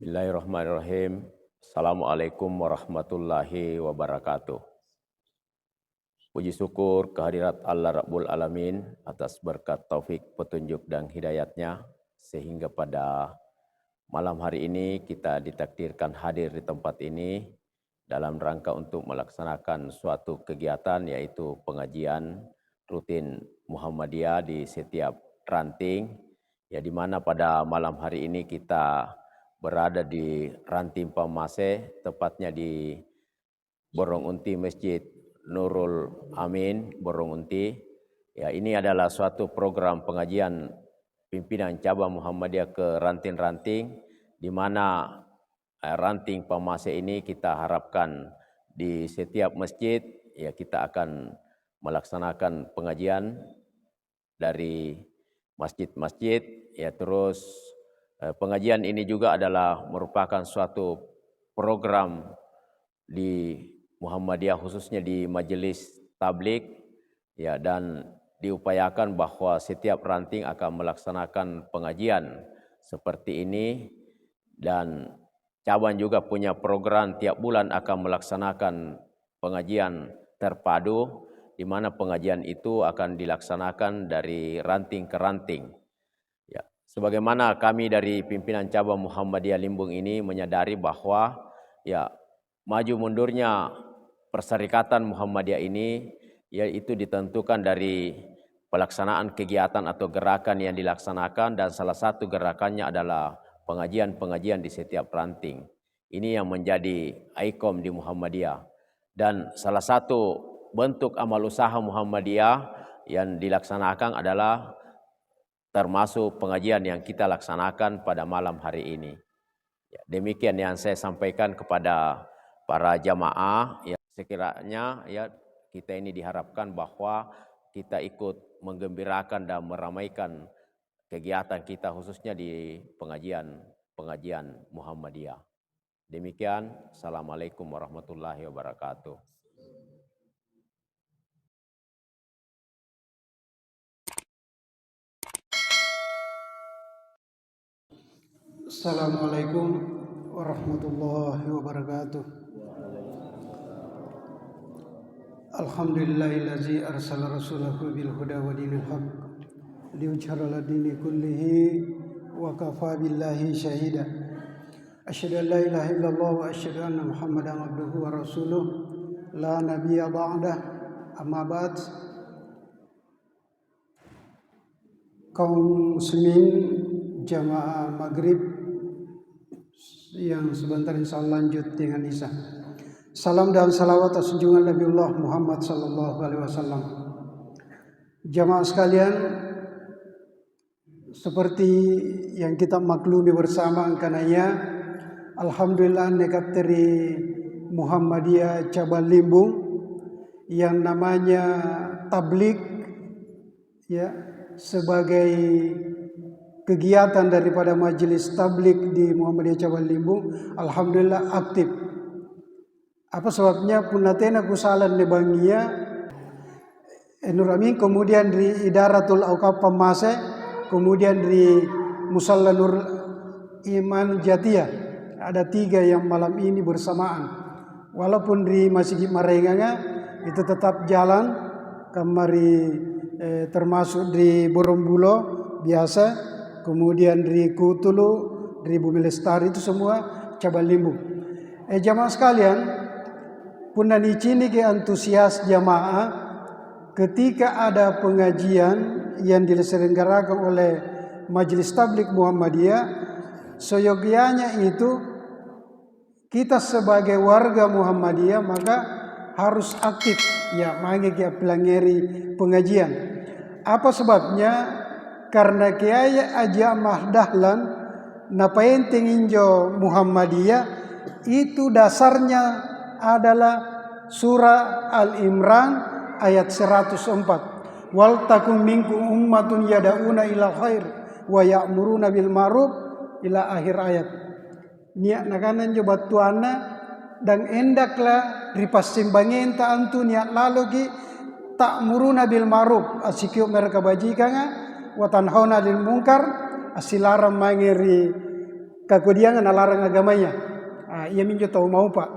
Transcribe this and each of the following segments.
Bismillahirrahmanirrahim. Assalamualaikum warahmatullahi wabarakatuh. Puji syukur kehadirat Allah Rabbul Alamin atas berkat taufik, petunjuk dan hidayatnya sehingga pada malam hari ini kita ditakdirkan hadir di tempat ini dalam rangka untuk melaksanakan suatu kegiatan yaitu pengajian rutin Muhammadiyah di setiap ranting, ya di mana pada malam hari ini kita berada di Ranting Pamase, tepatnya di Borong Unti Masjid Nurul Amin Borong Unti. Ya, ini adalah suatu program pengajian pimpinan cabang Muhammadiyah ke ranting-ranting, di mana Ranting Pamase ini kita harapkan di setiap masjid ya kita akan melaksanakan pengajian dari masjid-masjid ya. Terus pengajian ini juga adalah merupakan suatu program di Muhammadiyah khususnya di majelis tablik ya, dan diupayakan bahwa setiap ranting akan melaksanakan pengajian seperti ini, dan cabang juga punya program tiap bulan akan melaksanakan pengajian terpadu, di mana pengajian itu akan dilaksanakan dari ranting ke ranting. Ya, sebagaimana kami dari pimpinan cabang Muhammadiyah Limbung ini menyadari bahwa ya maju mundurnya Perserikatan Muhammadiyah ini yaitu ditentukan dari pelaksanaan kegiatan atau gerakan yang dilaksanakan, dan salah satu gerakannya adalah pengajian-pengajian di setiap ranting. Ini yang menjadi ikon di Muhammadiyah, dan salah satu bentuk amal usaha Muhammadiyah yang dilaksanakan adalah termasuk pengajian yang kita laksanakan pada malam hari ini. Ya, demikian yang saya sampaikan kepada para jamaah. Ya, sekiranya ya kita ini diharapkan bahwa kita ikut menggembirakan dan meramaikan kegiatan kita khususnya di pengajian Muhammadiyah. Demikian, Assalamualaikum warahmatullahi wabarakatuh. Assalamualaikum warahmatullahi wabarakatuh. Alhamdulillahillazi arsala rasulahu bil huda wa dinil haq liyudhhira 'ala dini kullihi wa kafa billahi shahida. Asyhadu an la ilaha illallah wa asyhadu anna Muhammadan abduhu wa rasuluh la nabiyya ba'dah. Amma ba'd. Kaum muslimin jamaah maghrib yang sebentar insyaallah lanjut dengan Isya. Salam dan salawat atas junjungan Nabiullah Muhammad sallallahu alaihi wasallam. Jamaah sekalian, seperti yang kita maklumi bersama karena alhamdulillah nekat dari Muhammadiyah cabang Limbung yang namanya tablik ya, sebagai kegiatan daripada majelis tablik di Muhammadiyah cabang Limbung, alhamdulillah aktif. Apa sebabnya? Punatena kusalan ne bangia Nur Amin, kemudian di Idaratul Auqaf Pamase, kemudian di Musalla Nur Iman Jatiyah. Ada 3 yang malam ini bersamaan. Walaupun di Masjid Marenganga itu tetap jalan kemari, termasuk di Borombulo biasa, kemudian di Kutulu, di Bumi Lestari, itu semua cabang Limbung. Jamaah sekalian, punani cini ke antusias jamaah ketika ada pengajian yang diselenggarakan oleh Majelis Tablik Muhammadiyah, seyogianya itu kita sebagai warga Muhammadiyah maka harus aktif ya mangke pelangeri pengajian. Apa sebabnya? Karena kiai aja mahdahlan napaenteng injo Muhammadiyah itu dasarnya adalah surah Al-Imran ayat 104. Wal takum minkum ummatun yad'una ilal khair wa ya'muruna bil ma'ruf ila akhir ayat. Niat nakanan jo batuana dan endaklah ripassimbangenta antu niat lalu ki ta'muruna bil ma'ruf asikyo mereka bajikanga wa tanhauna lil munkar asilaram mangeri Kakodiangan larang agamanya. Ia minjo tahu mau Pak.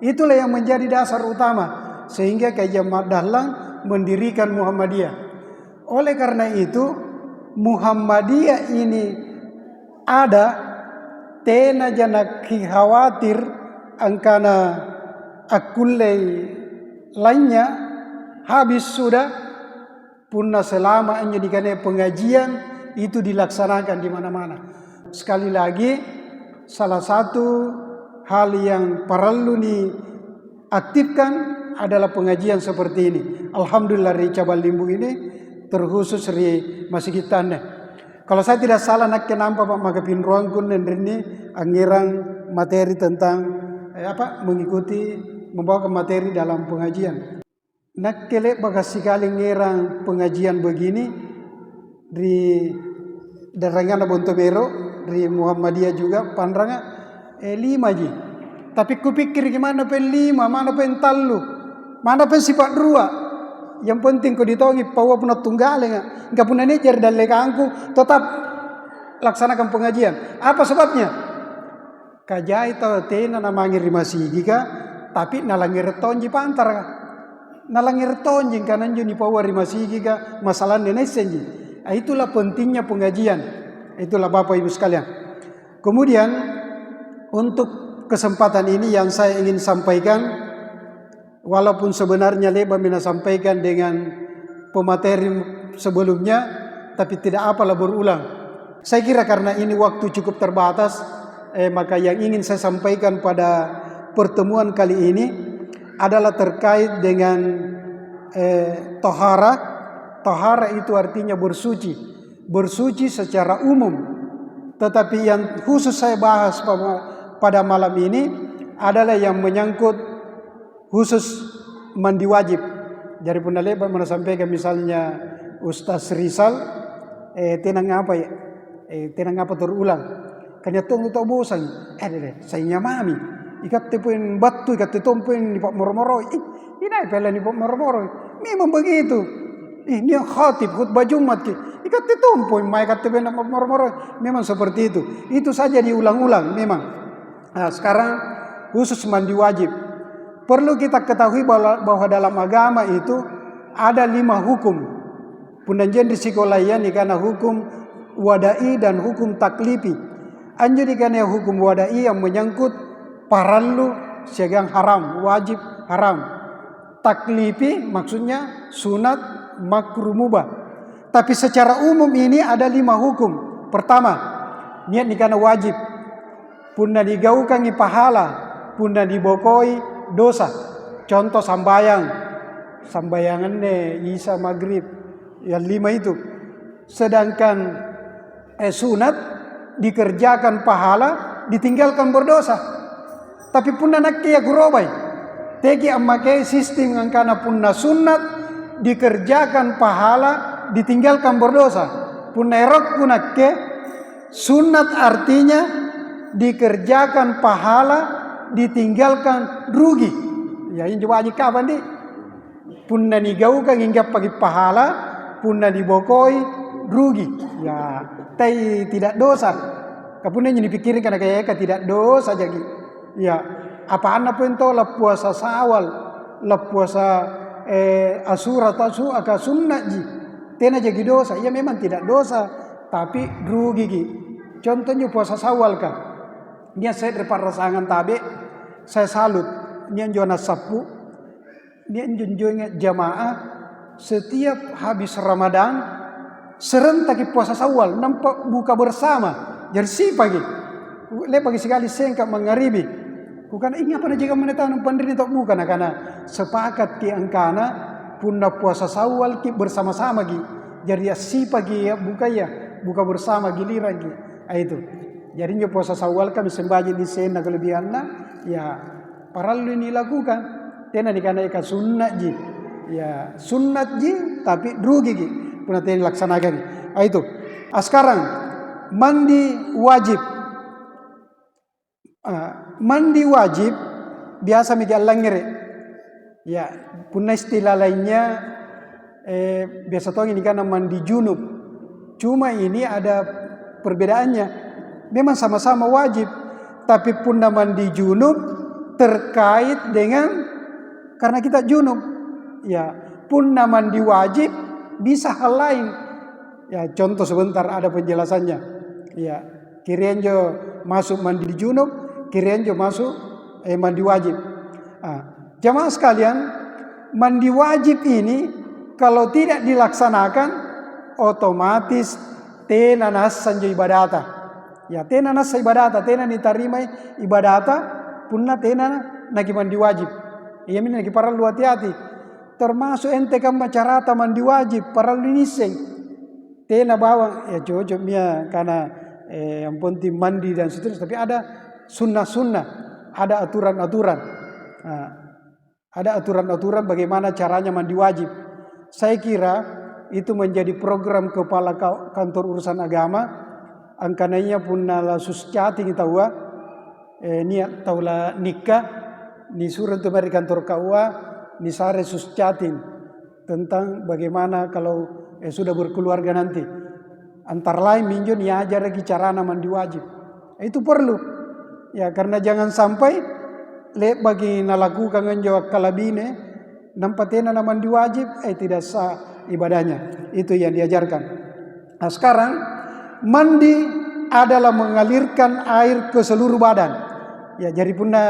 Itulah yang menjadi dasar utama sehingga Kiai Ahmad Dahlan mendirikan Muhammadiyah. Oleh karena itu Muhammadiyah ini ada tena janak khawatir angkana akulai lainnya habis sudah punna selama menjadikan pengajian itu dilaksanakan di mana-mana. Sekali lagi salah satu hal yang perlu diaktifkan adalah pengajian seperti ini. Alhamdulillah di Cabal Limbu ini terkhusus di Masjid Tanah. Kalau saya tidak salah nak kenapa Pak maka pinruang kun ini anggaran materi tentang mengikuti membawa materi dalam pengajian. Nak kelek bagas sekali ngerang pengajian begini di Darangana Bontomero di Muhammadiyah juga panranga 5 ji. Tapi kupikir gimana pen 5, mana pen talu, mana pen sifat 2. Yang penting kau ditongi pawa punah tunggal enggak punah nejar dan lekangku tetap laksanakan pengajian. Apa sebabnya? Kajai tau tena namangir masih jika tapi nalangir tonji pantar. Nalangir tonji kanan juni pawa masih jika masalah nenesenji. Itulah pentingnya pengajian. Itulah Bapak Ibu sekalian. Kemudian untuk kesempatan ini yang saya ingin sampaikan, walaupun sebenarnya lebar mina sampaikan dengan pemateri sebelumnya, tapi tidak apalah berulang. Saya kira karena ini waktu cukup terbatas, maka yang ingin saya sampaikan pada pertemuan kali ini adalah terkait dengan tohara. Tohara itu artinya bersuci. Bersuci secara umum. Tetapi yang khusus saya bahas pada malam ini adalah yang menyangkut khusus mandi wajib. Jadi pun lebar mana sampaikan misalnya Ustaz Rizal tenang apa ya? Tenang apa terulang. Kanya tunggu tak bosan. Saya nyamami. Ikat tepun batu, ikat tepun di Pak Moro-Moro. Ini pela di Pak Moro-Moro. Memang begitu. Ini yang khatib khutbah Jumat. Ikat tepun, mai ikat tepun Pak Moro-Moro. Memang seperti itu. Itu saja diulang-ulang memang. Nah, sekarang khusus mandi wajib. Perlu kita ketahui bahwa dalam agama itu ada 5 hukum. Punanjen di sekolah ini karena hukum wadai dan hukum taklifi. Anjadikan yang hukum wadai yang menyangkut parallu segang haram, wajib haram. Taklifi maksudnya sunat makruh mubah. Tapi secara umum ini ada 5 hukum. Pertama, niat nikana wajib. Punna digaukan pahala, punna dibokoi dosa. Contoh sambayang. Sambayangan Isya Maghrib. Yang 5 itu. Sedangkan sunat dikerjakan pahala, ditinggalkan berdosa. Tapi punna nakki ya gurobai. Teki amake sistem angkana punna sunat dikerjakan pahala, ditinggalkan berdosa. Punna erok punakke sunat artinya dikerjakan pahala, ditinggalkan rugi. Ya ini wajib kapan di? Punna nigaukan hingga pagi pahala, punna dibokoi rugi. Ya, tai tidak dosa. Kapuna yang dipikirkan karena kayak tidak dosa jadi. Ya, apa anda pun tahu lah puasa Sawal, lah puasa Asura atau aka sunnah ji. Tena jadi dosa. Ya memang tidak dosa, tapi rugi ji. Contohnya puasa Sawal kan. Dia saya daripada rasangan tabe, saya salut. Dia jona sapu, dia junjungnya jamaah setiap habis Ramadan serentak puasa Sawal, nampak buka bersama. Jadi si pagi, pagi sekali sengkak mengaribi. Bukan ingat pada jika menetapkan pendiri tak bukan karena sepakat ki angkana punna puasa Sawal ki bersama-sama ki. Jadi ya si pagi ya buka bersama giliran ki. Itu. Jadinya puasa Sawal kami sembahyang di sana kelebihannya ya paralel ini lakukan. Tena dikarenakan sunnah ji. Ya sunnat ji tapi rugi ji. Punna tena laksanakan. Itu. Sekarang mandi wajib. Mandi wajib biasa mikir langire. Ya, punna istilah lainnya biasa tahu ini karena mandi junub. Cuma ini ada perbedaannya. memang sama-sama wajib, tapi punna mandi junub terkait dengan karena kita junub. Ya, punna mandi wajib bisa hal lain. Ya, contoh sebentar ada penjelasannya. Ya, kirianjo masuk mandi junub, kirianjo masuk mandi wajib. Jamaah sekalian, mandi wajib ini kalau tidak dilaksanakan otomatis tenanas sanjo ibadata. Ya, tenanas ibadata, tenan diterima ibadata, punna tenan nagi mandi wajib. Iya min nagi parallu hati-hati. Termasuk ente kan macarata mandi wajib parallu niseng. Tena bawang ya cocok mia karena yang penting mandi dan seterusnya. Tapi ada sunnah-sunnah, ada aturan-aturan. Ada aturan-aturan bagaimana caranya mandi wajib. Saya kira itu menjadi program kepala kantor urusan agama. Angkananya pun nala suscati kita niat taula nikah ni surat tu mari kantor KUA ni sare suscatin tentang bagaimana kalau sudah berkeluarga nanti. Antara lain minjo ni ajar lagi carana mandi wajib. Itu perlu. Ya karena jangan sampai bagi nalakukan nganjo kalabine nampatena na mandi wajib tidak sah ibadahnya. Itu yang diajarkan. Nah sekarang mandi adalah mengalirkan air ke seluruh badan. Ya jadi punna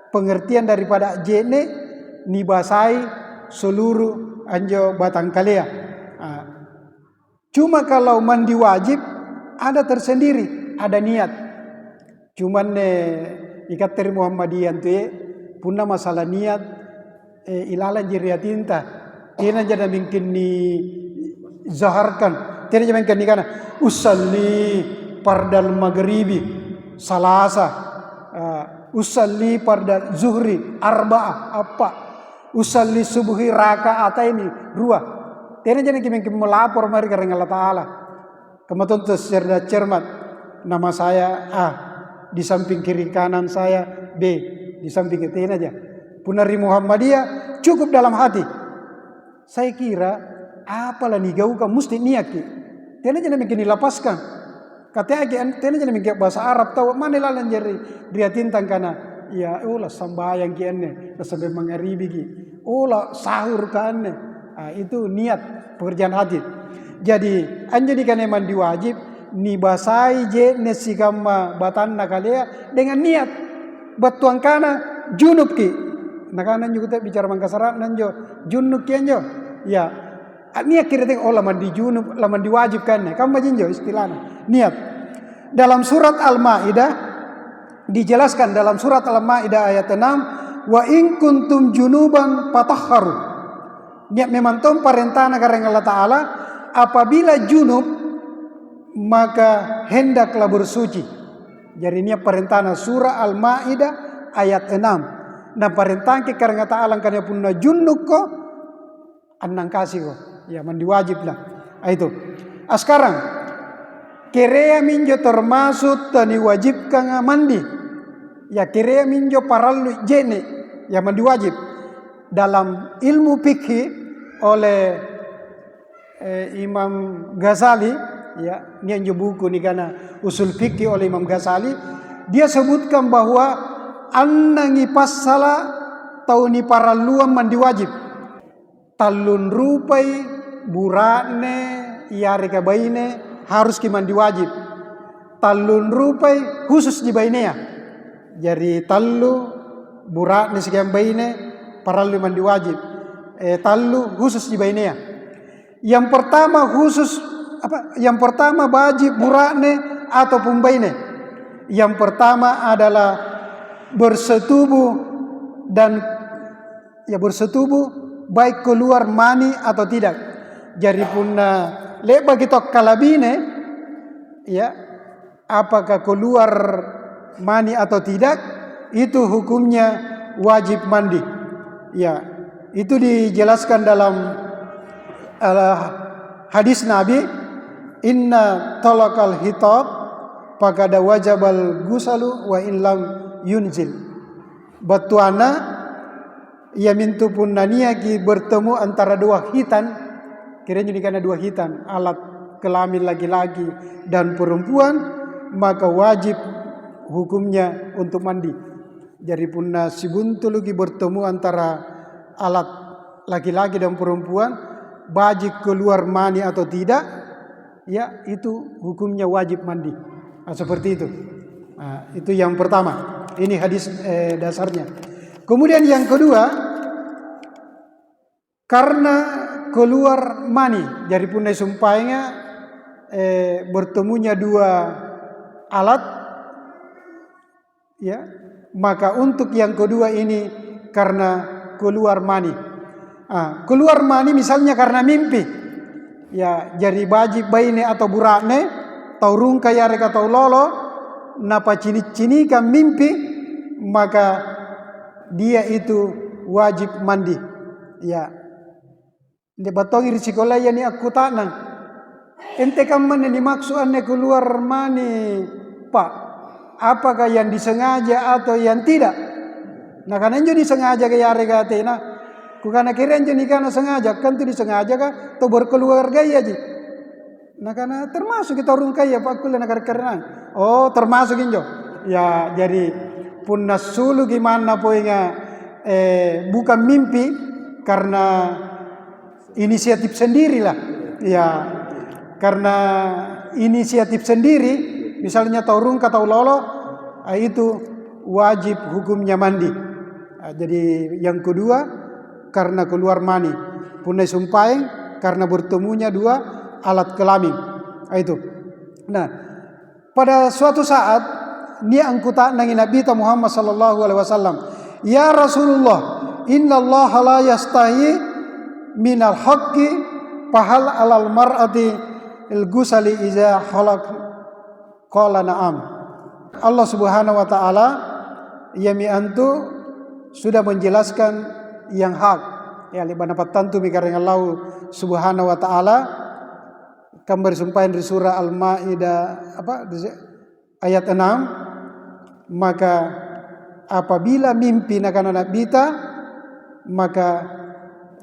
pengertian daripada jene ni basai seluruh anjo batang kalea. Cuma kalau mandi wajib ada tersendiri, ada niat. Cuman ikat Muhammadiyah tu punna masalah niat ilalan jiria tinta. Kena jadi mungkin ni zaharkan. Kena jadi mungkin ni kana usalli pardal maghribi salasa, usalli pardal zuhri arba'ah apa, usalli subuhi raka'ataini dua. Kena jadi mungkin melapor mari karena Allah Taala. Kemudian cerdas cermat. Nama saya A, di samping kiri kanan saya B, di samping itu aja. Punari Muhammadiyah cukup dalam hati. Saya kira apalah nih gauka mesti niat ki. Tena jangan mungkin dilepaskan. Katanya tena jangan mungkin bahasa Arab tahu mana lalan jadi dia tintang kana ya ulah sambayang ki enne sampai mangaribi ki. Ulah sahur kan. Itu niat pekerjaan hati. Jadi anjadi kan mandi wajib ni basai je nesikama batan nakalea dengan niat batuang kana junub ki. Nakana juga bicara mangkasarat nanjo junub ki anjo. Ya niat kira teng olah mandi junub lah mandi wajib kan. Kamu majinjo istilahnya niat. Dalam surat Al-Maidah dijelaskan dalam surat Al-Maidah ayat 6 wa in kuntum junuban fatahharu. Niat memang tom perintahna karena Allah Ta'ala apabila junub maka hendaklah bersuci. Jadi niat perintahna surah Al-Maidah ayat 6. Nah perintah karena Ta'ala karena punna junub ko anang kasih ko. Ya mandi wajib lah. Itu. Sekarang kerea minjo termasuk tani wajibkan mandi. Ya kerea minjo parallu jene ya mandi wajib. Dalam ilmu fikih oleh Imam Ghazali, ya, ini yang buku ni karena usul fikih oleh Imam Ghazali, dia sebutkan bahwa annangi pasala tauni paralluan mandi wajib. Talun rupai burakne iare ka baine harus ki mandi wajib. Talun rupai khusus di bainea. Jadi tallu burakne sekian baine parallu mandi wajib. Tallu khusus di bainea. Yang pertama khusus apa? Yang pertama wajib burakne ataupun baine. Yang pertama adalah bersetubuh dan ya bersetubuh baik keluar mani atau tidak. Jadi punna leba kita kalabine ya apakah keluar mani atau tidak itu hukumnya wajib mandi. Ya, itu dijelaskan dalam hadis Nabi, inna talakal hitab pakada wajabal gusalu wa illam yunzil. Batuana ya mintu pun nania ki bertemu antara dua hitan, kiranya karena dua hitan, alat kelamin laki-laki dan perempuan, maka wajib hukumnya untuk mandi. Jadi punna sibuntulugi bertemu antara alat laki-laki dan perempuan, bajik keluar mani atau tidak, ya itu hukumnya wajib mandi. Nah, seperti itu. Nah, itu yang pertama. Ini hadis dasarnya. Kemudian yang kedua, karena keluar mani, jadi punai sumpahnya bertemunya dua alat, ya, maka untuk yang kedua ini karena keluar mani. Keluar mani misalnya karena mimpi, ya, jadi bajib baine atau burakne, tau rungka yarek atau lolo, napa cini-cini kan mimpi, maka dia itu wajib mandi. Ya, debatongir sekolah ya ni aku tanang. Ente kan mana dimaksud ane keluar mani, Pak? Apakah yang disengaja atau yang tidak? Nah, karena itu disengaja ke yare kate nah. Kukana kira jadi karena sengaja, kan tu disengaja kah? Atau berkeluarga ya ji. Nah, karena termasuk kita orang kaya Pak kuliah negara karena. Oh, termasuk injo. Ya, jadi punna sulu gimana poinnya bukan mimpi karena inisiatif sendirilah. Ya, karena inisiatif sendiri, misalnya taurung atau lolo, itu wajib hukumnya mandi. Jadi yang kedua karena keluar mani, punai sumpaing karena bertemunya dua alat kelamin. Itu. Nah, pada suatu saat ni angkuta nangi Nabi Muhammad sallallahu alaihi wasallam, ya Rasulullah, inna Allah la yastahi minal haqqi fahal alal mar'ati al-ghusali iza halak. Qala na'am. Allah Subhanahu wa taala yami antu sudah menjelaskan yang hak. Ya libana patantu mikareng Allah Subhanahu wa taala kan bersumpah di surah Al-Maidah ayat 6, maka apabila mimpi nakana nabita maka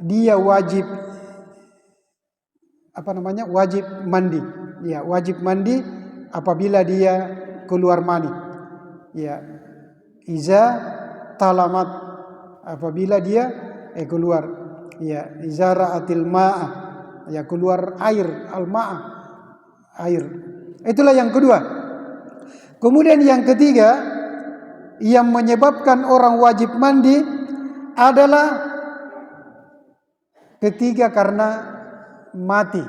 dia wajib wajib mandi. Ya, wajib mandi apabila dia keluar mani. Ya, iza talamat apabila dia keluar. Ya, iza ra'atil ma'a, ya keluar air, al-ma'a, air. Itulah yang kedua. Kemudian yang ketiga yang menyebabkan orang wajib mandi adalah ketiga karena mati.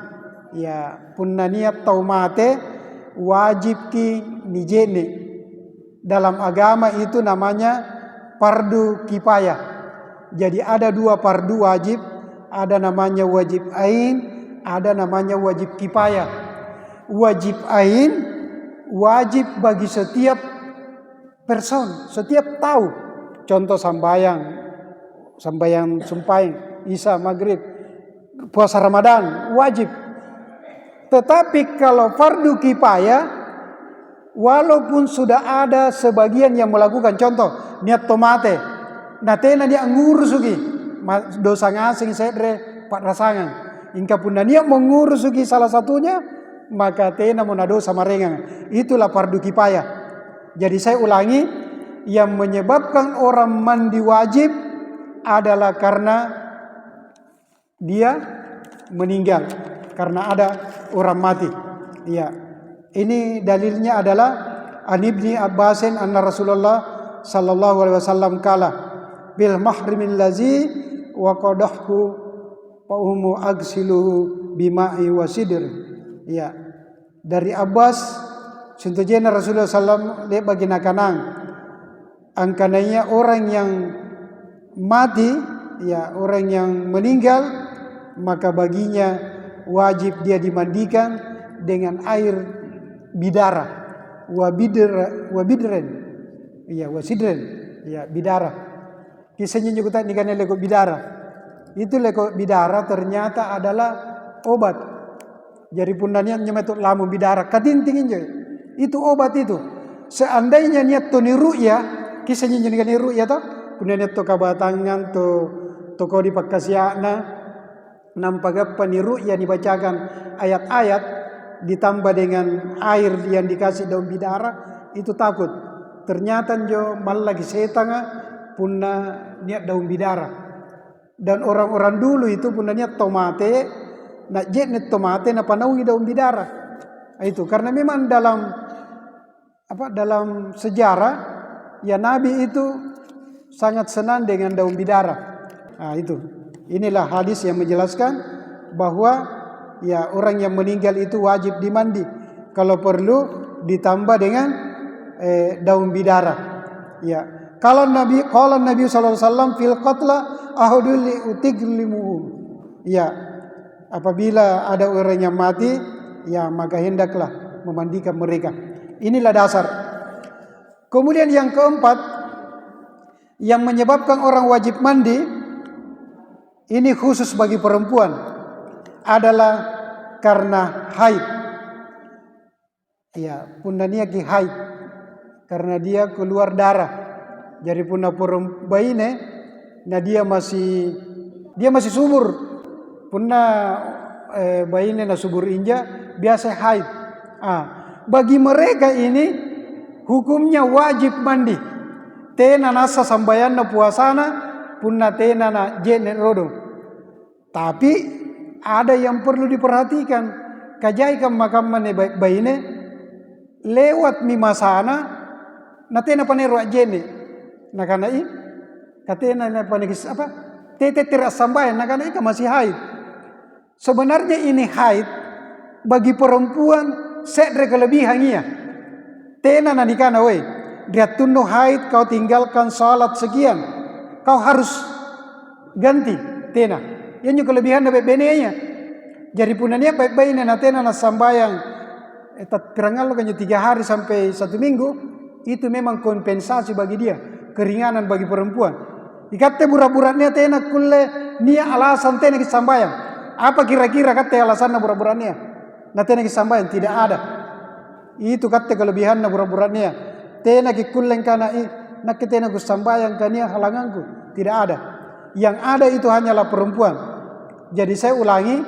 Ya, punna niat tau mate wajib ki nijene. Dalam agama itu namanya fardu kifayah. Jadi ada dua fardu wajib, ada namanya wajib ain, ada namanya wajib kifayah. Wajib ain wajib bagi setiap person, setiap tahu. Contoh sambayang sumpah, Isya, Maghrib, puasa Ramadan wajib. Tetapi kalau fardu kifayah, walaupun sudah ada sebagian yang melakukan, contoh niat tomate, natena dia ngurusuki dosa ngasing sedre pak rasangan, ingka pun niat mengurusuki salah satunya, maka tena mona dosa marengan. Itulah fardu kifayah. Jadi saya ulangi, yang menyebabkan orang mandi wajib adalah karena dia meninggal, karena ada orang mati. Ya, ini dalilnya adalah an Ibni Abbasin anna Rasulullah sallallahu alaihi wasallam kala bil mahrimil lazi wa qadahku fa umu agsiluhu bima'i wa sidr. Ya, dari Abbas suntajena Rasulullah sallam le bagi nakanang angkananya orang yang mati, ya orang yang meninggal, maka baginya wajib dia dimandikan dengan air bidara, wabidren, ya wasidren, ya bidara. Kisahnya juga tadi kan leko bidara. Itu leko bidara ternyata adalah obat. Jadi punanya nyemetuk lamu bidara, katintingin je. Itu obat itu. Seandainya niat to niru ya, kisahnya jadi niru ya toh. Punanya to kabatangan to kau dipakasiana. Nampaknya peniru yang dibacakan ayat-ayat, ditambah dengan air yang dikasih daun bidara itu takut. Ternyata jo mal lagi setanga punna niat daun bidara. Dan orang-orang dulu itu punna niat tomate, nak jetnet tomate na panaungi daun bidara. Itu karena memang dalam sejarah ya Nabi itu sangat senang dengan daun bidara. Nah, itu. Inilah hadis yang menjelaskan bahwa ya orang yang meninggal itu wajib dimandi. Kalau perlu ditambah dengan daun bidara. Ya. Kalau Nabi sallallahu alaihi wasallam fil qatla ahudul utiglimuhu. Ya. Apabila ada orang yang mati, ya maka hendaklah memandikan mereka. Inilah dasar. Kemudian yang keempat yang menyebabkan orang wajib mandi, ini khusus bagi perempuan, adalah karena haid. Ya, punna dia ki haid karena dia keluar darah. Jadi punna baine, nah dia masih subur. Punna baine na subur inja biasa haid. Bagi mereka ini hukumnya wajib mandi. Tena nasa sambayana puasana punna tena na jene rodo. Tapi ada yang perlu diperhatikan. Kajai kam makamane baine lewat mimasana na tena panero jene. Nah karena ini katena na panegis tete teras sambayan nah karena masih haid. Sebenarnya ini haid bagi perempuan sedre kelebihannya. Tena na nikana we. Dia tunduh haid kau tinggalkan salat sekian. Kau harus ganti tena. Yang kelebihan dari benenya. Jadi punanya baik-baik na tena na sambayang pirangal kan 3 hari sampai 1 minggu itu memang kompensasi bagi dia, keringanan bagi perempuan. Ikatte bura-buranya tena kulle nia alasan tena sambayang. Apa kira-kira kata alasan bura-buranya? Na tena sambayang tidak ada. Itu kata kelebihan na bura-buranya. Tena kikuleng kana nak tena sambayang kania halanganku. Tidak ada. Yang ada itu hanyalah perempuan. Jadi saya ulangi,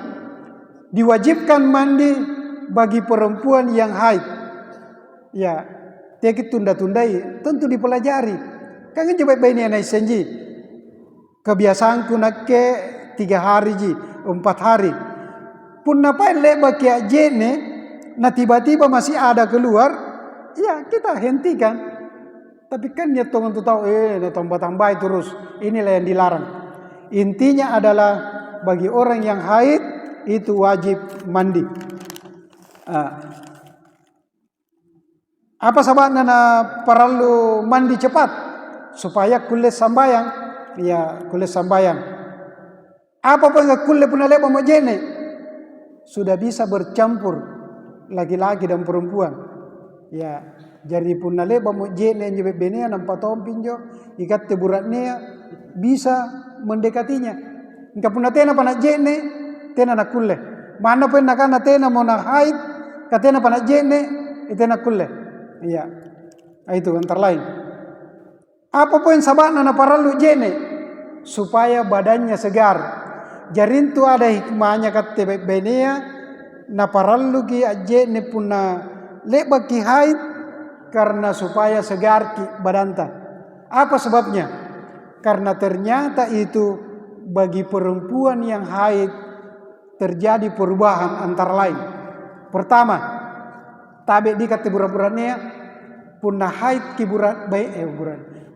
diwajibkan mandi bagi perempuan yang haid. Ya, teki tunda-tundai tentu dipelajari. Kan coba baini anai senji. Kebiasaanku nakke 3 hari ji, 4 hari. Pun napain leba kia jene, nah tiba-tiba masih ada keluar, ya kita hentikan. Tapi kan dia tolong tuh tahu, tambah-tambah terus. Inilah yang dilarang. Intinya adalah bagi orang yang haid itu wajib mandi. Apa sebabnya na perlu mandi cepat supaya kulit sambayang, ya kulit sambayang. Apa pengen kulit pun leba mau jene sudah bisa bercampur laki-laki dan perempuan. Ya, jadi pun leba mau jene yang jebek benea nampak tompinjo ikat teburatnya bisa mendekatinya. Engkau pun tena panak jene tena nak kulle. Mana pun nak kana tena mau nak haid, katena panak jene itu nak kulle. Iya, itu antara lain. Apa pun sabana na paralu jene supaya badannya segar. Jarintu ada hikmahnya kata benea na paralu ki jene punna leba ki haid karena supaya segar ki badanta. Apa sebabnya? Karena ternyata itu bagi perempuan yang haid terjadi perubahan antara lain. Pertama, tabe di kata buran-burannya punna haid ki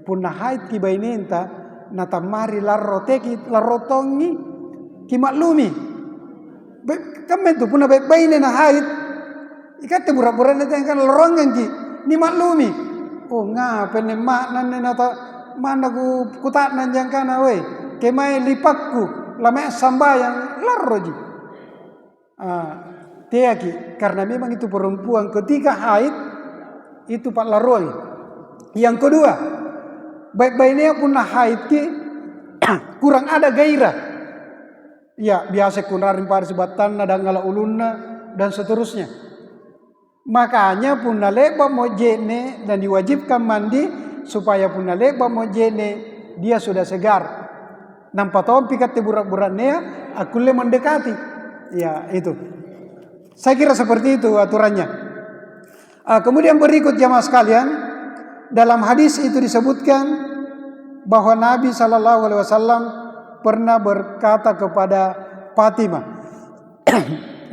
punna haid ki bainenta na tamari larroteki larrotongi ki maklumi. Kamen tu punna bainena na haid ikate buran-burannya kan lorongan ki ni maklumi. Oh ngapa ne makna ne nata mana ku kutak nanjang kana we kemai lipakku lama sambayang larroji. Teaki karena memang itu perempuan ketika haid itu pak laroi. Yang kedua, baik-baiknya punna haid ki kurang ada gairah. Ya biasa kunarin pada sebatan dan ngala ulunna dan seterusnya. Makanya punna leba mau jene dan diwajibkan mandi supaya punna leba mau jene dia sudah segar. Nampak tahu pikat burak-buraknya aku le mendekati. Ya itu. Saya kira seperti itu aturannya. Kemudian berikut jamaah sekalian, dalam hadis itu disebutkan bahwa Nabi SAW pernah berkata kepada Fatimah.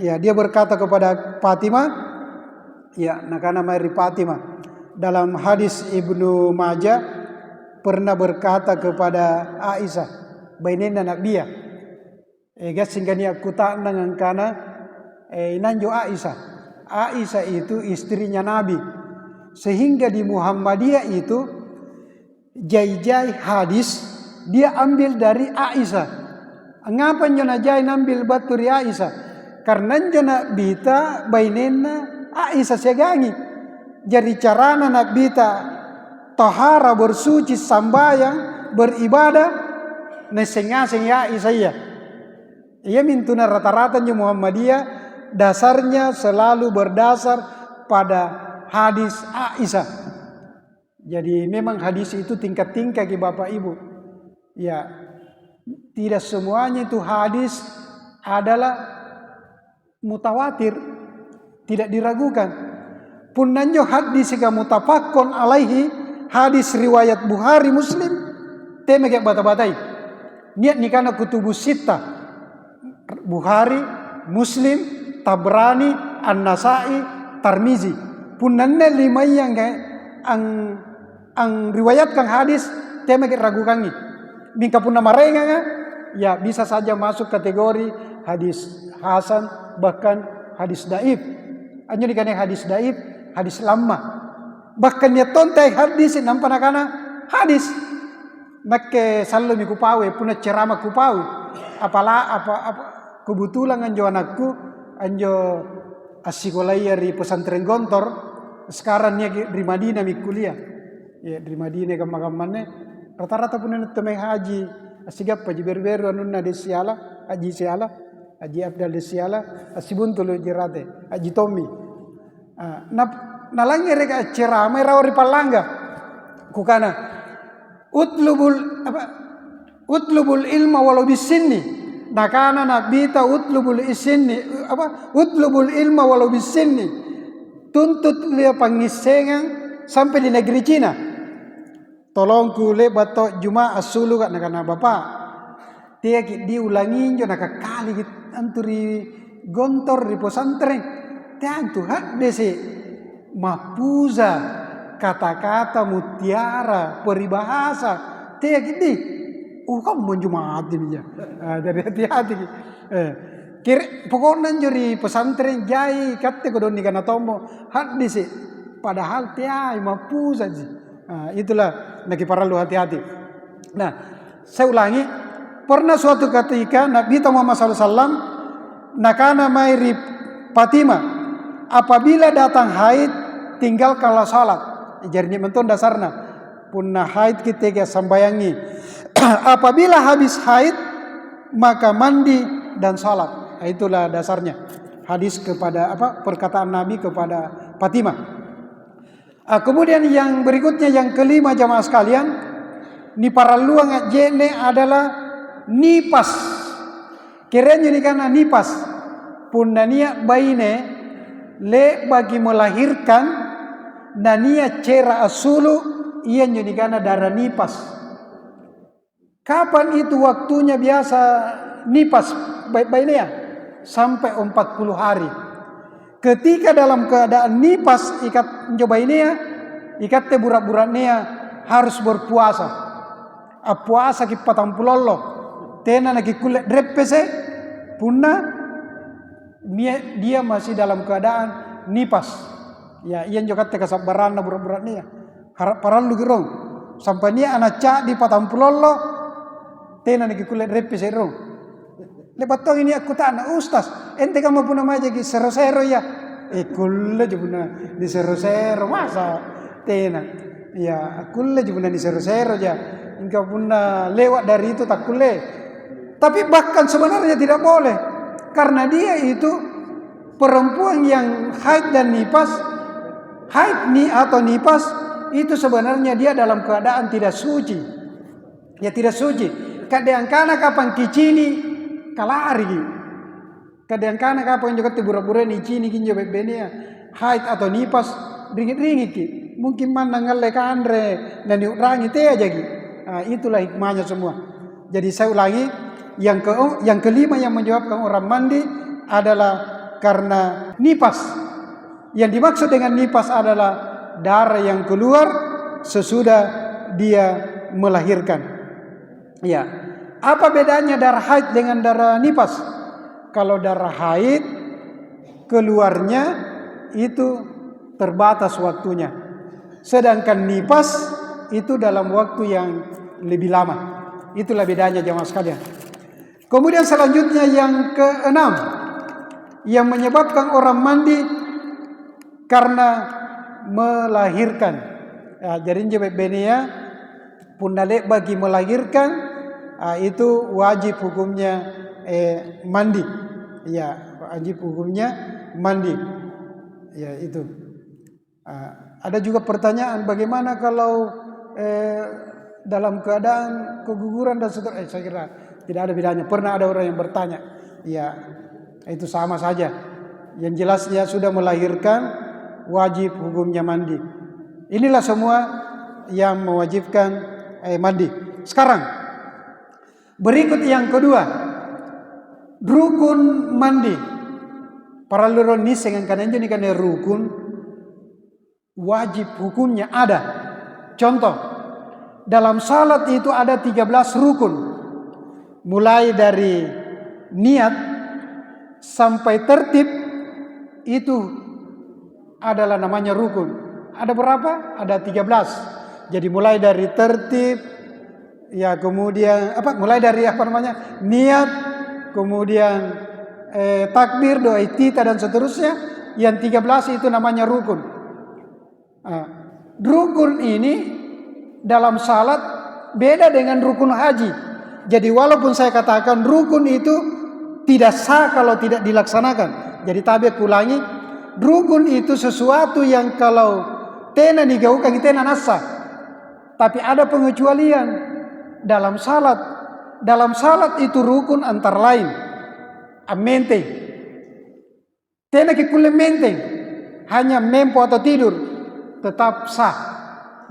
Ya, dia berkata kepada Fatimah, ya, nakana mari Fatimah. Dalam hadis Ibnu Majah pernah berkata kepada Aisyah, bainena Nabiya. Sehingga dia kuta dengan kana nanjo Aisyah. Aisyah itu istrinya Nabi. Sehingga di Muhammadiyah itu jai-jai hadis dia ambil dari Aisyah. Ngapa njana jai ambil batu dari Aisyah? Karena njana bita bainena Aisyah segangi. Jadi carana nak bita tahara bersuci sambayang beribadah nesengaseng ya Aisyah. Ia mintuna rata-rata Muhammadiyah dasarnya selalu berdasar pada hadis Aisyah. Jadi memang hadis itu tingkat-tingkat ke Bapak Ibu. Ya, tidak semuanya itu hadis adalah mutawatir, tidak diragukan. Pun nanjo hadis jika mutafakkun alaihi, hadis riwayat Bukhari Muslim, tema kayak bata-batai. Niat nikana kutubus sittah, Bukhari, Muslim, Tabrani, An-Nasai, Tarmizi. Pun nanne lima yang ang riwayatkan hadis tema kayak ragukan ni. Mingka pun nama renga ya bisa saja masuk kategori hadis hasan bahkan hadis daif. Anjo nikana hadis daif, hadis lama. Bahkan dia tontai hadis nampanakana hadis. Nakke sallo mi kupawe puna ceramah kupawe. Apa kebetulan anjo anakku anjo asikolaya di pesantren Gontor. Sekarang dia di Madinah mi kuliah. Ya di Madinah kamane rata-rata pun temai haji. Asigap haji berberu anunna de siala, haji siala, haji Abdal de siala, asibuntul jirate, haji Tommy. Nalangi reka ceramah rawari palangga. Kukana utlubul ilma walau bisinni. Nakana nabita utlubul ilma walau bisinni. Tuntut dia pangisengan sampai di negeri Cina. Tolong kule bato Juma asulu kat nakana Bapak. Dia diulangi jo nakakali anturi Gontor di pesantren. Tiang Tuhan desi mahfuza kata-kata mutiara peribahasa. Dia gini. Kamu menjumaat dia. Dari hati-hati. Pokoknya juri pesantren jai kate kodon nikana tombo. Hadis padahal tiai mahfuza sih. Itulah naki paralu hati-hati. Nah, saya ulangi. Pernah suatu ketika Nabi Muhammad SAW nakana mairi Fatimah, apabila datang haid tinggalkanlah salat. Jadi menton dasarna punna haid kita sambayangi. Apabila habis haid maka mandi dan salat. Itulah dasarnya hadis kepada perkataan Nabi kepada Fatimah. Kemudian yang berikutnya yang kelima jamaah sekalian, ni para luang jene adalah nipas. Kiranya ni karena nipas punania baine le bagi melahirkan nania cera asulu ia ni karena darah nipas. Kapan itu waktunya biasa nipas bainea? Sampai 40 hari. Ketika dalam keadaan nipas ikat njobainea, ikat te burak-buraknea harus berpuasa. Puasa ki patampulollo. Tena naki kulit repese punna dia masih dalam keadaan nipas. Ya, iyan juga te kasabarana burak-buraknea. Harap parallu girong. Sampai nia anak cak di patampulollo tena naki kulit repese rong. Lepas ini aku tanya Ustaz, ente kamu pun nama aja ki sero-sero ya? Kulle je puna di sero-sero masa tena. Ya, kulle je puna di sero-sero ya. Engkau puna lewat dari itu tak kulle. Tapi bahkan sebenarnya tidak boleh, karena dia itu perempuan yang haid dan nipas, atau nipas itu sebenarnya dia dalam keadaan tidak suci. Ya tidak suci. Kadang-kadang kapan kicini kalari. Kadang-kadang apa yang juga tibura-bura ni cini kinjo bebenia haid atau nipas ringit-ringit ki. Mungkin mana ngalle kandre dan diurangi teh aja ki. Itulah hikmahnya semua. Jadi saya ulangi, yang kelima yang menyebabkan orang mandi adalah karena nipas. Yang dimaksud dengan nipas adalah darah yang keluar sesudah dia melahirkan. Ya. Apa bedanya darah haid dengan darah nipas? Kalau darah haid keluarnya itu terbatas waktunya. Sedangkan nipas itu dalam waktu yang lebih lama. Itulah bedanya jemaah sekalian. Kemudian selanjutnya yang keenam, yang menyebabkan orang mandi karena melahirkan. Ya, jadi jebebenia pundalek bagi melahirkan itu wajib hukumnya mandi. Ya, wajib hukumnya mandi. Ya, itu. Ada juga pertanyaan bagaimana kalau dalam keadaan keguguran dan seterusnya. Saya kira tidak ada bedanya. Pernah ada orang yang bertanya. Ya, itu sama saja. Yang jelas dia sudah melahirkan, wajib hukumnya mandi. Inilah semua yang mewajibkan mandi. Sekarang berikut yang kedua, rukun mandi. Para luroni dengan kanan ini kan rukun wajib hukumnya ada. Contoh, dalam salat itu ada 13 rukun. Mulai dari niat sampai tertib itu adalah namanya rukun. Ada berapa? Ada 13. Jadi mulai dari tertib, ya kemudian mulai dari niat, kemudian takbir, doa iftitah dan seterusnya. Yang 13 itu namanya rukun. Rukun ini dalam salat beda dengan rukun haji. Jadi walaupun saya katakan rukun itu tidak sah kalau tidak dilaksanakan. Jadi tabiat ulangi, rukun itu sesuatu yang kalau tena digaukan tena nasa. Tapi ada pengecualian dalam salat. Dalam salat itu rukun antara lain menteng. Tena kikule menteng, hanya mempo atau tidur tetap sah.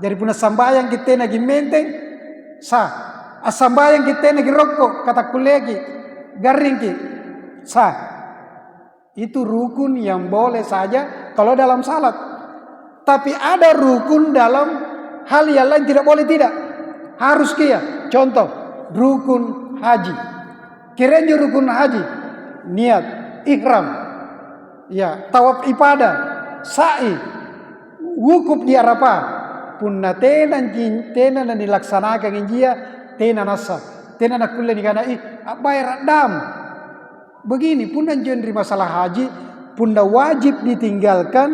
Jadi punya sambayang kita nagi menteng sah. Asambayang kita nagi rokok kata kulegi garing ki sah. Itu rukun yang boleh saja kalau dalam salat. Tapi ada rukun dalam hal yang lain tidak boleh tidak. Harus kia. Contoh, rukun haji. Kiranya rukun haji, niat, ihram, ya, tawaf ibadah, sa'i, wukuf di Arafah, punna tenan dilaksanakan injia, tenan nasa, tenan nakulle di kana bayar dam. Begini punna di masalah haji, punna wajib ditinggalkan,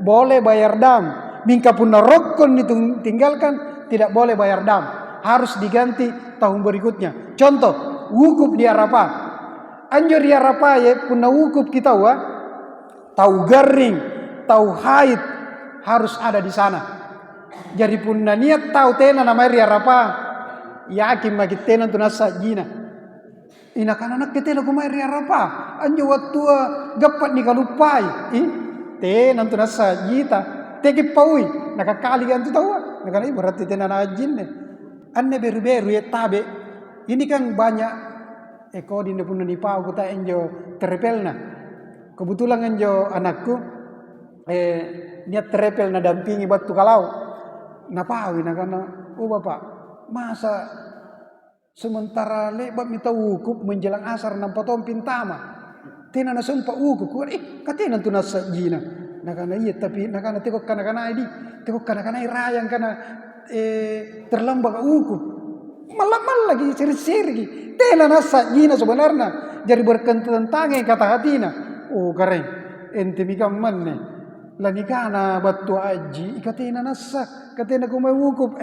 boleh bayar dam. Mingka punna rukun ditinggalkan, tidak boleh bayar dam. Harus diganti tahun berikutnya. Contoh, wukuf di Arafah. Anjur di Arafah ya, punna wukuf kita tahu garing, tahu haid harus ada di sana. Jadi punna niat tahu tena nama di Arafah, yakin magi tena tu nasa jina. Ina kan anak kita lagu mai ri Arafah. Anjo waktu gapat ni kalupai. Tena tu nasa jita. Tegi paui, nakakali kan tu tahu. Nakana berarti tena najin ne. Anne beru-beru ya tabe. Ini kan banyak di punna ni pau kita enjo terpelna. Kebetulan enjo anakku niat terpel na dampingi batu kalau. Napawi nakana, oh bapak, masa sementara lebat minta wukuf menjelang asar nampak tom pintama. Tena na sumpah wukuf. Katena tu nasa jina. Nakana iya tapi nakana tekok kana-kana ini, tekok kana-kana rayang kana terlambat wukuf. Malam lagi seri-seri. Tena nasa jina sebenarnya. Jadi berkententangan kata hatina. Oh keren. Ente mikam manne. Lagi kana batu aji. Katena nasa. Katena kumai wukuf.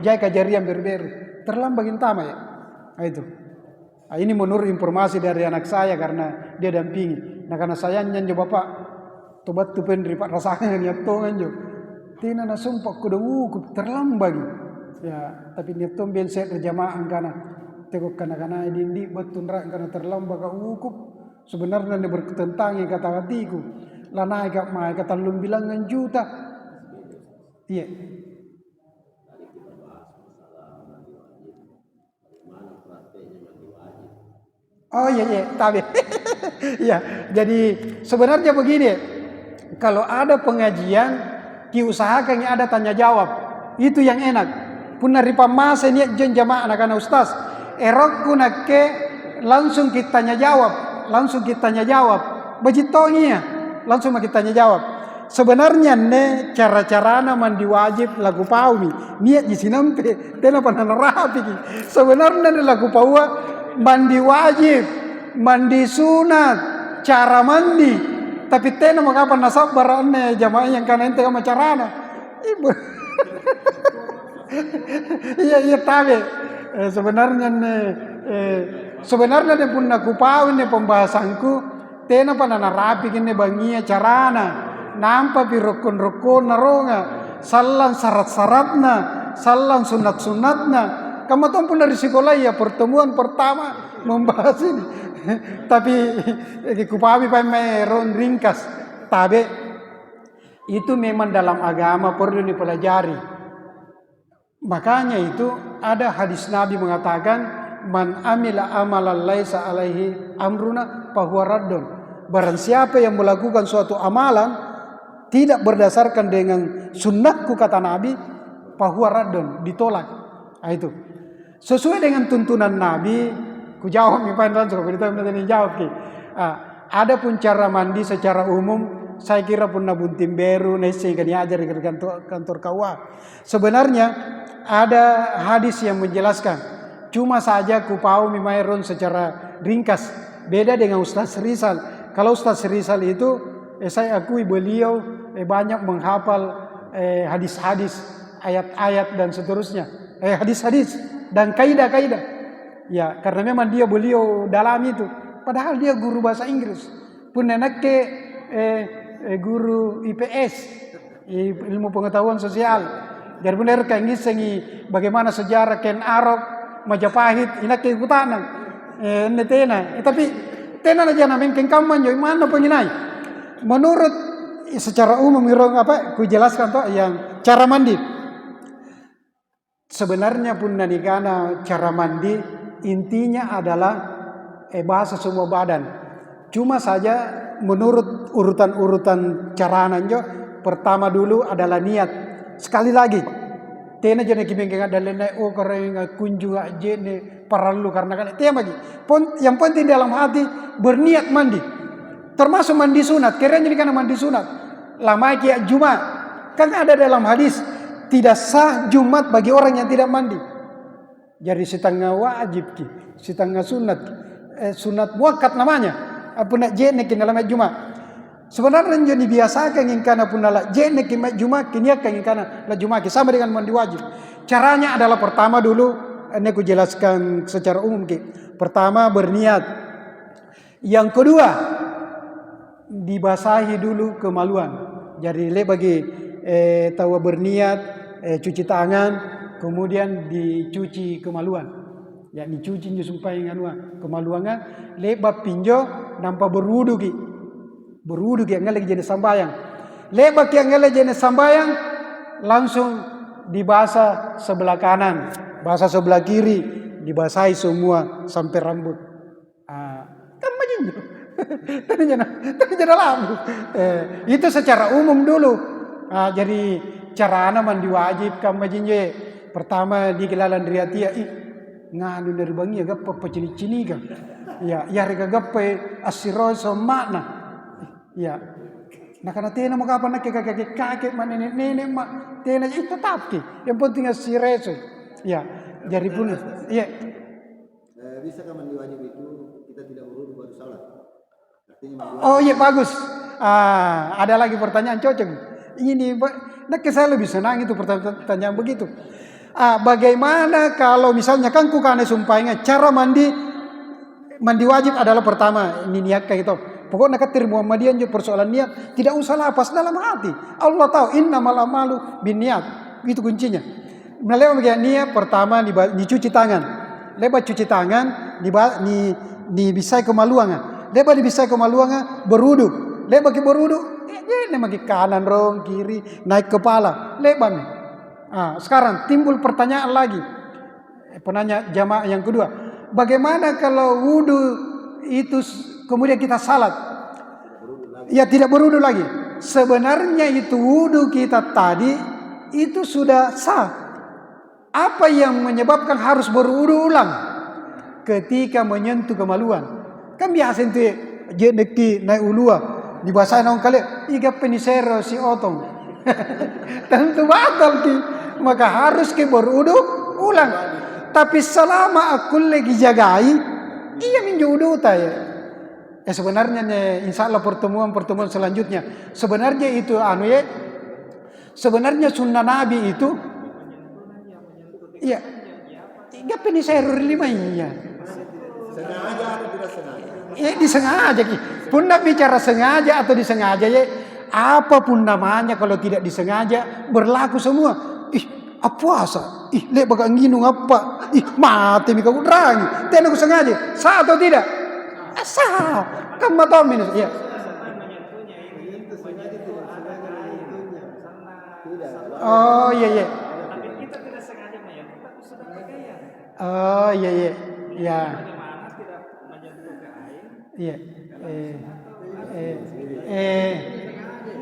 Jai kajarian berberu. Terlambat intama ya. Itu. Ini menurut informasi dari anak saya karena dia dampingi. Nah karena saya nyanyi bapak. Tobat tu pendri pak rasakan niat tongan jo. Tina na sumpah kuda wukuf terlambat. Ya, tapi niat tom ben set berjamaah kana. Tegok kana-kana dindi batun rak kana terlambat ka wukuf. Sebenarnya ini bertentangan kata hatiku. Lah naik kak mai kata lu bilangan juta. Iya. Oh iya, tapi ya, jadi sebenarnya begini, kalau ada pengajian, diusahakan ada tanya jawab, itu yang enak. Punah ripa masa ini jen jamaah anak-anak ustaz, erok kunake langsung kita tanya jawab, bejitonya langsung kita tanya jawab. Sebenarnya ne cara-cara mandi wajib lagu paumi, niat di sinampe, tena panana rapi. Sebenarnya ne lagu paua mandi wajib, mandi sunat, cara mandi. Tapi tena mengapa nasabar ne jamaah yang kana ente kama carana. Ibu. Iya tapi sebenarnya ne pun aku pau ne pembahasanku tena panana rapi kene bangia carana. Nampak pi rukun-rukun naronga, salan syarat-syaratna, salan sunat-sunatna. Kamu tahu pun dari sekolah ya pertemuan pertama membahas ini. Tapi kupami pameron ringkas. Tapi itu memang dalam agama perlu dipelajari. Makanya itu ada hadis Nabi mengatakan man amila amalan laisa alaihi amruna fahuwa raddun. Barang siapa yang melakukan suatu amalan tidak berdasarkan dengan sunnahku kata Nabi, fahuwa raddun, ditolak. Nah, itu sesuai dengan tuntunan Nabi. Ku jawab nih pandan suka berita ini jawab ki. Ada pun cara mandi secara umum, saya kira pun nabuntim beru nasi kan diajar di kantor KUA. Sebenarnya ada hadis yang menjelaskan. Cuma saja ku pau mimairon secara ringkas. Beda dengan Ustaz Rizal. Kalau Ustaz Rizal itu saya akui beliau banyak menghafal hadis-hadis, ayat-ayat dan seterusnya. Hadis-hadis dan kaidah-kaidah. Ya, karena memang beliau dalam itu. Padahal dia guru bahasa Inggris. Pun enake guru IPS, ilmu pengetahuan sosial. Jadi benar kan ngisengi bagaimana sejarah Ken Arok, Majapahit, ini keikutanan. Tapi tena aja namanya kengkaman yo mana penginai. Menurut secara umum ku jelaskan toh yang cara mandi. Sebenarnya pun nanikana cara mandi intinya adalah bahasa semua badan. Cuma saja menurut urutan carana jo, pertama dulu adalah niat. Sekali lagi, tena jane kimengkenga dalena karena kunjung jene paralu karena kan tema lagi. Yang penting dalam hati berniat mandi. Termasuk mandi sunat. Kira jadi karena mandi sunat. Lama kia Jumat. Kan ada dalam hadis tidak sah Jumat bagi orang yang tidak mandi. Jadi setengah wajib ki, setengah sunat ki. Sunat muakkad namanya. Apa nak jene ki dalam Jumat. Sebenarnya jadi biasakan ingkana pun ala jene ki Jumat ki niat kan ingkana la Jumat ki sama dengan mandi wajib. Caranya adalah pertama dulu ini aku jelaskan secara umum ki. Pertama berniat. Yang kedua dibasahi dulu kemaluan. Jadi bagi tahu berniat cuci tangan, kemudian dicuci kemaluan. Ya dicuci supaya kemaluannya lebab pinjo nampak berudu ki ngalek jadi sambayang. Lebab yang ngalek jadi sambayang langsung dibasah sebelah kanan, basah sebelah kiri, dibasahi semua sampai rambut. Kan begini. Tapi jangan lampu. Itu secara umum dulu. Jadi cara mandi wajib kamu jinje. Pertama di kelalan riatia nganu dari bangi gappa pecini-cini kan. Ya rega gappa asiro makna. Ya. Nah karena tena mau kapan nak kakek mana nenek mak tena itu tetap ki. Yang penting asireso. Ya. Jadi pun iya. Bisa kan mandi wajib itu kita tidak berwudu baru salat. Oh iya bagus. Ada lagi pertanyaan cocok. Ini saya lebih senang itu pertanyaan begitu. Bagaimana kalau misalnya kan kukane sumpahnya cara mandi wajib adalah pertama ini niat kayak gitu. Pokoknya katir Muhammadian juga persoalan niat tidak usah lapas dalam hati. Allah tahu innamal a'malu binniyat. Itu kuncinya. Melalui niat pertama dicuci tangan. Lepas cuci tangan, bisa kemaluan. Leba di bisa kemaluanga berudu. Leba ki berudu, ini magi kanan rong kiri naik kepala. Leba nih. Sekarang timbul pertanyaan lagi. Penanya jamaah yang kedua, bagaimana kalau wudu itu kemudian kita salat? Ya tidak berudu lagi. Sebenarnya itu wudu kita tadi itu sudah sah. Apa yang menyebabkan harus berudu ulang? Ketika menyentuh kemaluan. Kan biasa itu jeneki naik ulua dibasahin orang kali iga penisero si otong. Tentu batal ki. Maka harus ki berudu ulang. Tapi selama aku lagi jagai, iya minjudu ya. Sebenarnya nih, insya Allah pertemuan selanjutnya. Sebenarnya itu sebenarnya sunnah Nabi itu, iya, tiga penisero lima iya. Sengaja atau tidak sengaja? Iya disengaja. Pun nak bicara sengaja atau disengaja ya, apapun namanya kalau tidak disengaja berlaku semua. Puasa. Lek bagang ginung apa? Mati mika udrangi. Tidak aku sengaja. Sah atau tidak? Sah. Kan mata minus. Iya. Oh iya. Oh iya. Ya.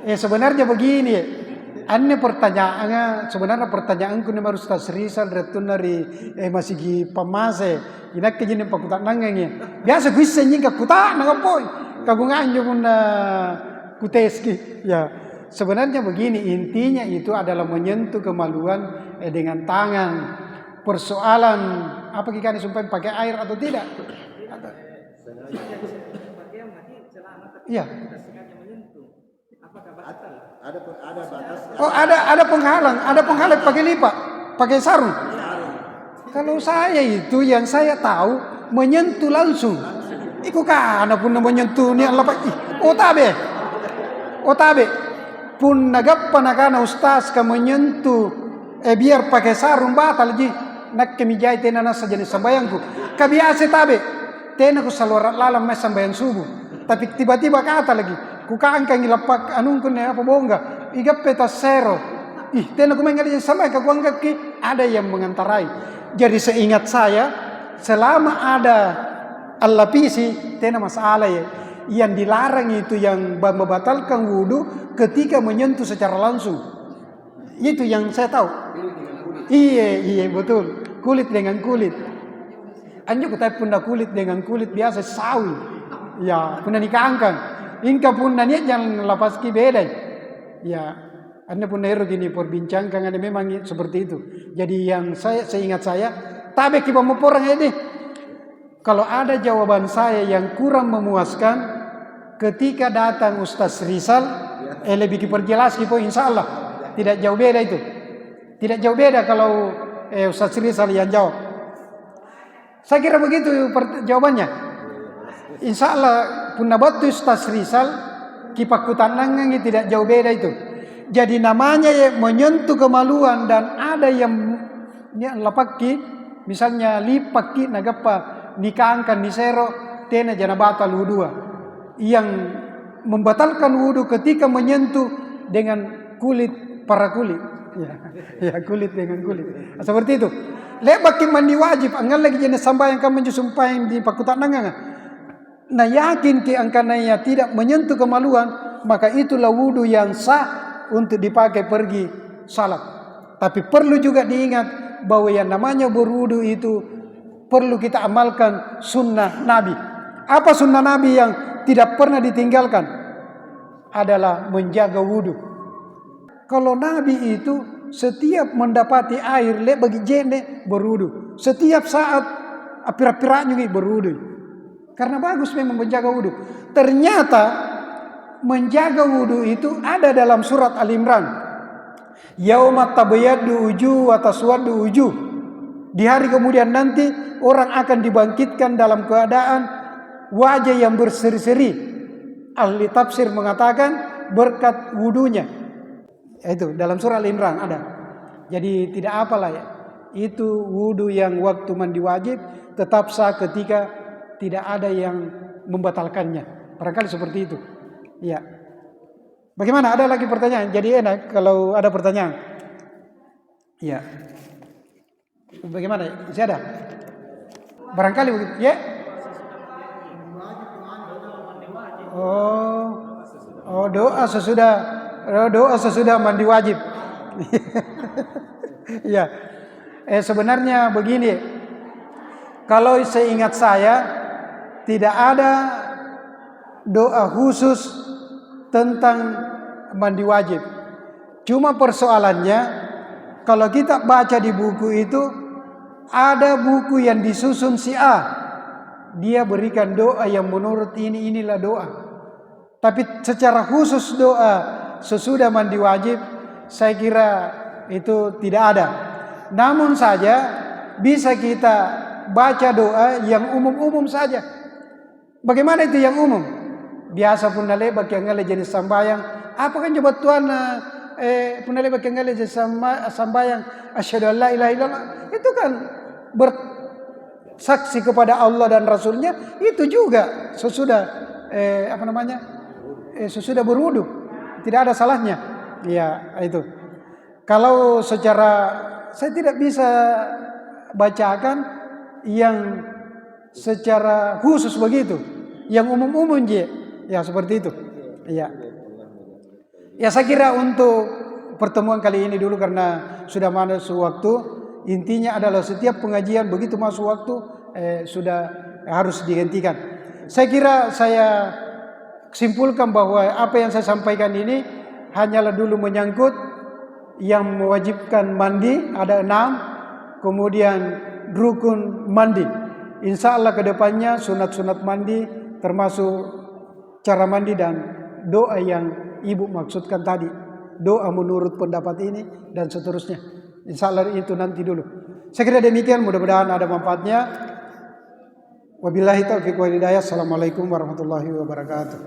Iya. Sebenarnya begini ya. Sebenarnya pertanyaanku ni baru Ustaz Rizal retun dari masih di pamase inak kejini pakutak nangangnya biasa bisa nyingka kutak nangapoi kagungan pun kuteski ya sebenarnya begini intinya itu adalah menyentuh kemaluan dengan tangan persoalan apa kita disumpah pakai air atau tidak iya Ada batas. Oh ada penghalang pakai lipat, pakai sarung. Kalau saya itu yang saya tahu menyentuh langsung. Iku kana pun menyentuh ni Allah pak. Otabe. Pun nagappa nakana ustaz ka menyentuh biar pakai sarung batal ji. Nak kemijai tena nasa jenis sambayangku. Kabiase tabe. Tena ku salurat lalam mes sambayang subuh. Tapi tiba-tiba kata lagi. Kukaan kang ilapak anung kun apa bongga iga peta sero tena ku mengali sama ka kuanggap ki ada yang mengantarai jadi seingat saya selama ada al-lapisi tena masalah ya yang dilarang itu yang membatalkan wudu ketika menyentuh secara langsung itu yang saya tahu iya betul kulit dengan kulit anjo kutai punda kulit dengan kulit biasa sawi ya punda nikangkan Inka pun nanya yang lapas ki beda. Ya, anda pun nero gini perbincangkan ada memang seperti itu. Jadi yang seingat saya, tabe ki pemoporang ini. Kalau ada jawaban saya yang kurang memuaskan, ketika datang Ustaz Rizal, lebih diperjelas po insya Allah tidak jauh beda itu. Tidak jauh beda kalau Ustaz Rizal yang jawab. Saya kira begitu jawabannya. Insya Allah punna batu Ustaz Rizal kipakutan nangang tidak jauh beda itu. Jadi namanya ya menyentuh kemaluan dan ada yang lapaki misalnya lipaki nagapa nikangkan nisero tena jana batal wudhu yang membatalkan wudhu ketika menyentuh dengan kulit para kulit ya kulit dengan kulit seperti itu. Lebaki mandi wajib angal lagi jenis sambayang kamu jusumpain di pakutan nangang. Nah yakin ki angkananya tidak menyentuh kemaluan maka itulah wudu yang sah untuk dipakai pergi salat. Tapi perlu juga diingat bahwa yang namanya berwudu itu perlu kita amalkan sunnah Nabi. Apa sunnah Nabi yang tidak pernah ditinggalkan? Adalah menjaga wudu. Kalau Nabi itu setiap mendapati air bagi jene berwudu. Setiap saat apira-piranya berwudu. Karena bagus memang menjaga wudhu. Ternyata menjaga wudhu itu ada dalam surat Al-Imran. Yauma tabayyadu wujuh wa taswaddu wujuh. Di hari kemudian nanti orang akan dibangkitkan dalam keadaan wajah yang berseri-seri. Ahli tafsir mengatakan berkat wudhunya. Itu dalam surah Al-Imran ada. Jadi tidak apalah ya. Itu wudhu yang waktu mandi wajib tetap sah ketika tidak ada yang membatalkannya. Barangkali seperti itu. Ya. Bagaimana? Ada lagi pertanyaan? Jadi enak kalau ada pertanyaan. Ya. Bagaimana? Masih ada? Barangkali begitu. Ya. Oh, doa sesudah mandi wajib. Ya. Sebenarnya begini. Kalau seingat saya tidak ada doa khusus tentang mandi wajib. Cuma persoalannya kalau kita baca di buku itu ada buku yang disusun si A. Dia berikan doa yang menurut inilah doa. Tapi secara khusus doa sesudah mandi wajib saya kira itu tidak ada. Namun saja bisa kita baca doa yang umum-umum saja. Bagaimana itu yang umum? Biasa pun nalebak yang ngale jenis sambayang. Apa kan coba Tuhan punalebak yang ngale jenis sambayang. Asyhadu an la ilaha illallah. Itu kan bersaksi kepada Allah dan Rasulnya. Itu juga sesudah sesudah berwudu. Tidak ada salahnya. Ya itu. Kalau secara saya tidak bisa bacakan yang secara khusus begitu. Yang umum-umum je. Ya seperti itu. Ya. Ya saya kira untuk pertemuan kali ini dulu karena sudah masuk waktu. Intinya adalah setiap pengajian begitu masuk waktu sudah harus dihentikan. Saya kira saya simpulkan bahwa apa yang saya sampaikan ini hanyalah dulu menyangkut yang mewajibkan mandi ada 6, kemudian rukun mandi. Insya Allah kedepannya sunat-sunat mandi termasuk cara mandi dan doa yang ibu maksudkan tadi. Doa menurut pendapat ini dan seterusnya. Insya Allah itu nanti dulu. Saya kira demikian, mudah-mudahan ada manfaatnya. Wabillahi taufiq wal hidayah. Assalamualaikum warahmatullahi wabarakatuh.